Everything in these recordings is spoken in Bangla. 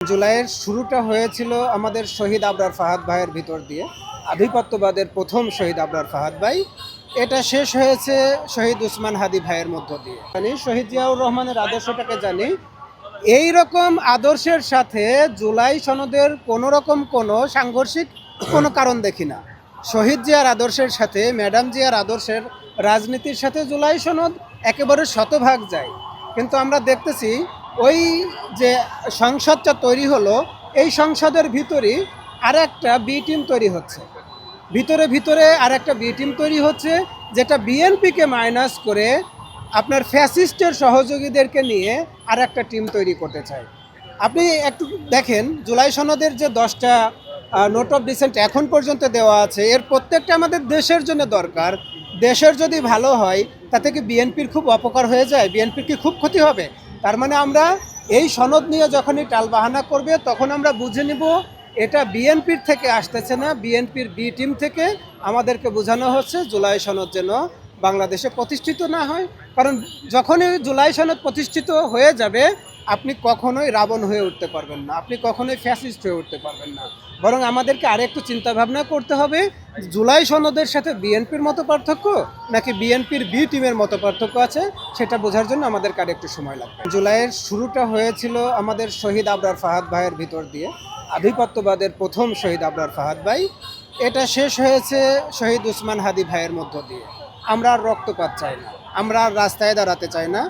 জুলাইয়ের শুরুটা হয়েছিল আমাদের শহীদ আবরার ফাহাদ ভাইয়ের ভিতর দিয়ে। আধিপত্যবাদের প্রথম শহীদ আবরার ফাহাদ ভাই, এটা শেষ হয়েছে শহীদ উসমান হাদি ভাইয়ের মধ্য দিয়ে। শহীদ জিয়াউর রহমানের আদর্শটাকে জানি, এই রকম আদর্শের সাথে জুলাই সনদের কোনো রকম কোনো সাংঘর্ষিক কোনো কারণ দেখি না। শহীদ জিয়ার আদর্শের সাথে ম্যাডাম জিয়ার আদর্শের রাজনীতির সাথে জুলাই সনদ একেবারে শতভাগ যায়। কিন্তু আমরা দেখতেছি ওই যে সংসদটা তৈরি হলো, এই সংসদের ভিতরেই আর একটা বি টিম তৈরি হচ্ছে, ভিতরে আর একটা বি টিম তৈরি হচ্ছে, যেটা বিএনপিকে মাইনাস করে আপনার ফ্যাসিস্টের সহযোগীদেরকে নিয়ে আর একটা টিম তৈরি করতে চায়। আপনি একটু দেখেন, জুলাই সনদের যে 10টা নোট অফ ডিসেন্ট এখন পর্যন্ত দেওয়া আছে, এর প্রত্যেকটা আমাদের দেশের জন্য দরকার। দেশের যদি ভালো হয়, তাতে কি বিএনপির খুব অপকার হয়ে যায়? বিএনপির কি খুব ক্ষতি হবে? তার মানে আমরা এই সনদ নিয়ে যখনই টালবাহানা করবে, তখন আমরা বুঝে নিব এটা বিএনপির থেকে আসতেছে না, বিএনপির বি টিম থেকে আমাদেরকে বোঝানো হচ্ছে জুলাই সনদ যেন বাংলাদেশে প্রতিষ্ঠিত না হয়। কারণ যখনই জুলাই সনদ প্রতিষ্ঠিত হয়ে যাবে, আপনি কখনোই রাবণ হয়ে উঠতে পারবেন না, আপনি কখনোই ফ্যাসিস্ট হয়ে উঠতে পারবেন না। বরং আমাদেরকে আরেকটু চিন্তাভাবনা করতে হবে, জুলাই সনদের সাথে বিএনপির মতো পার্থক্য নাকি বিএনপির বি টিমের মতো পার্থক্য আছে, সেটা বোঝার জন্য আমাদেরকে আরেকটু সময় লাগবে। জুলাইয়ের শুরুটা হয়েছিল আমাদের শহীদ আবরার ফাহাদ ভাইয়ের ভিতর দিয়ে। আধিপত্যবাদের প্রথম শহীদ আবরার ফাহাদ ভাই, এটা শেষ হয়েছে শহীদ উসমান হাদি ভাইয়ের মধ্য দিয়ে। আমরা আর রক্তপাত চাই না, আমরা আর রাস্তায় দাঁড়াতে চাই না।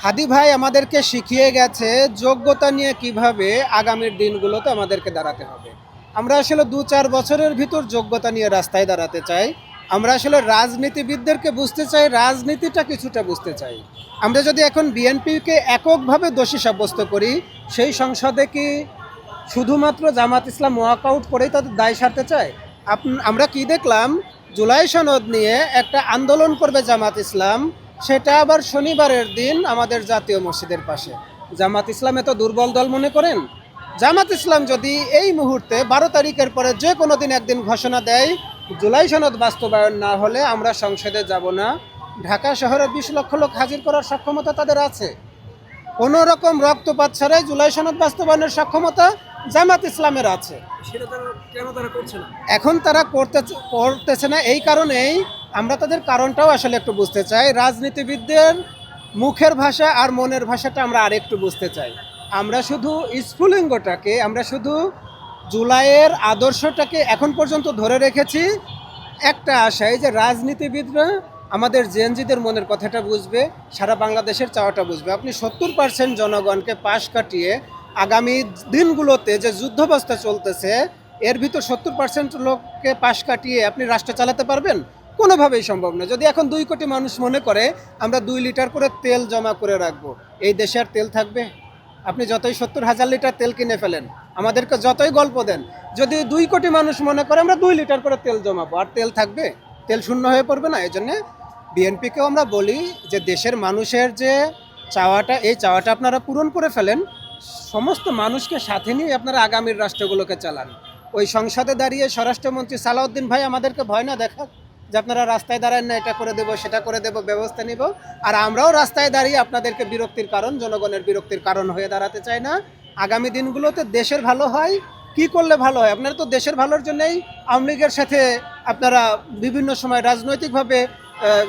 হাদি ভাই আমাদেরকে শিখিয়ে গেছে যোগ্যতা নিয়ে কিভাবে আগামীর দিনগুলোতে আমাদেরকে দাঁড়াতে হবে। আমরা আসলে 2-4 বছরের ভিতর যোগ্যতা নিয়ে রাস্তায় দাঁড়াতে চাই। আমরা আসলে রাজনীতিবিদদেরকে বুঝতে চাই, রাজনীতিটা কিছুটা বুঝতে চাই। আমরা যদি এখন বিএনপিকে এককভাবে দোষী সাব্যস্ত করি, সেই সংসদে কি শুধুমাত্র জামাত ইসলাম ওয়াকআউট করেই তাদের দায় সারতে চায়? আমরা কি দেখলাম, জুলাই সনদ নিয়ে একটা আন্দোলন করবে জামাত ইসলাম, সেটা আবার শনিবারের দিন আমাদের জাতীয় মসজিদের পাশে। জামাত ইসলাম এত দুর্বল দল মনে করেন? জামাত ইসলাম যদি এই মুহূর্তে 12 তারিখের পরে যে কোনো দিন একদিন ঘোষণা দেয় জুলাই সনদ বাস্তবায়ন না হলে আমরা সংসদে যাব না, ঢাকা শহরে 20 লক্ষ লোক হাজির করার সক্ষমতা তাদের আছে। কোনো রকম রক্তপাত ছাড়াই জুলাই সনদ বাস্তবায়নের সক্ষমতা জামাত ইসলামের আছে। এখন তারা করতেছে না, এই কারণেই আমরা তাদের কারণটাও আসলে একটু বুঝতে চাই। রাজনীতিবিদদের মুখের ভাষা আর মনের ভাষাটা আমরা আরেকটু বুঝতে চাই। আমরা শুধু স্ফুলিঙ্গটাকে, আমরা শুধু জুলাইয়ের আদর্শটাকে এখন পর্যন্ত ধরে রেখেছি একটা আশায় যে রাজনীতিবিদরা আমাদের জেএনজিদের মনের কথাটা বুঝবে, সারা বাংলাদেশের চাওয়াটা বুঝবে। আপনি 70% জনগণকে পাশ কাটিয়ে আগামী দিনগুলোতে যে যুদ্ধাবস্থা চলতেছে, এর ভিতর 70% লোককে পাশ কাটিয়ে আপনি রাষ্ট্র চালাতে পারবেন? কোনোভাবেই সম্ভব না। যদি এখন 2 কোটি মানুষ মনে করে আমরা 2 লিটার করে তেল জমা করে রাখবো, এই দেশে আর তেল থাকবে? আপনি যতই 70,000 লিটার তেল কিনে ফেলেন, আমাদেরকে যতই গল্প দেন, যদি 2 কোটি মানুষ মনে করে আমরা 2 লিটার করে তেল জমাবো, আর তেল থাকবে? তেল শূন্য হয়ে পড়বে না? এই জন্যে বিএনপিকেও আমরা বলি যে দেশের মানুষের যে চাওয়াটা, এই চাওয়াটা আপনারা পূরণ করে ফেলেন, সমস্ত মানুষকে সাথে নিয়ে আপনারা আগামীর রাষ্ট্রগুলোকে চালান। ওই সংসদে দাঁড়িয়ে স্বরাষ্ট্রমন্ত্রী সালাউদ্দিন ভাই আমাদেরকে ভয় না দেখাক যে আপনারা রাস্তায় দাঁড়ান না, এটা করে দেবো সেটা করে দেবো, ব্যবস্থা নিব। আর আমরাও রাস্তায় দাঁড়িয়ে আপনাদেরকে বিরক্তির কারণ, জনগণের বিরক্তির কারণ হয়ে দাঁড়াতে চাই না। আগামী দিনগুলোতে দেশের ভালো হয়, কি করলে ভালো হয়? আপনারা তো দেশের ভালোর জন্যই আওয়ামী লীগের সাথে আপনারা বিভিন্ন সময় রাজনৈতিকভাবে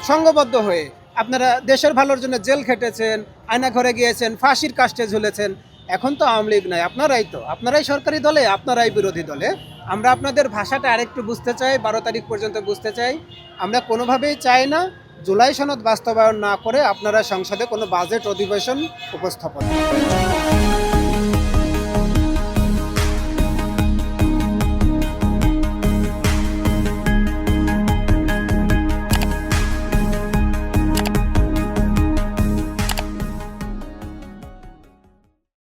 সংঘবদ্ধ হয়ে আপনারা দেশের ভালোর জন্য জেল খেটেছেন, আয়নাঘরে গিয়েছেন, ফাঁসির কাস্টে ঝুলেছেন। এখন তো আওয়ামী লীগ নাই, আপনারাই সরকারি দলে, আপনারাই বিরোধী দলে। আমরা আপনাদের ভাষাটা আরেকটু বুঝতে চাই, 12 তারিখ পর্যন্ত বুঝতে চাই। আমরা কোনোভাবেই চাই না জুলাই সনদ বাস্তবায়ন না করে আপনারা সংসদে কোনো বাজেট অধিবেশন উপস্থাপন করেন।